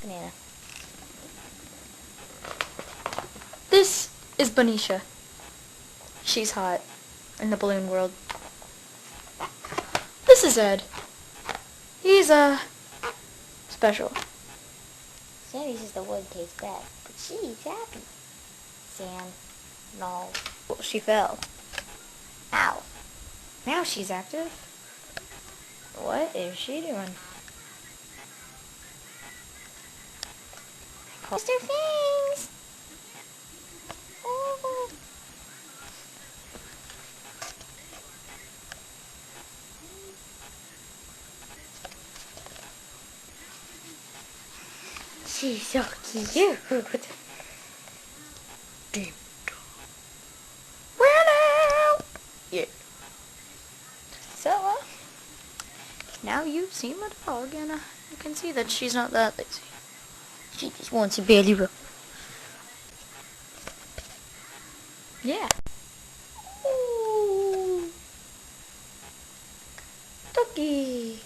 Banana. This is Benicia. She's hot in the balloon world. This is Ed. He's, special. Sandy says the wood tastes bad, but she's happy. Sam, no. Well, she fell. Ow. Now she's active. What is she doing? Mr. Fangs! Oh. She's so cute. Deep. Well, yeah. So, now you've seen my dog, and you can see that she's not that lazy. She just wants a belly rub. Yeah. Ooh. Doggy.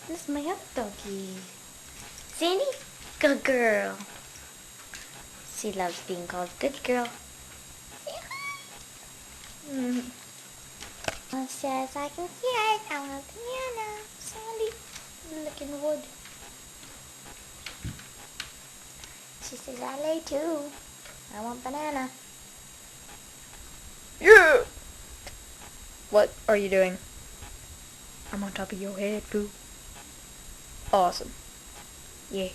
This is my other doggy. Sandy, good girl. She loves being called good girl. Says I can hear it. I want a banana. Sandy, look in the wood. She says I lay too. I want banana. Yeah. What are you doing? I'm on top of your head, boo. Awesome. Yeah.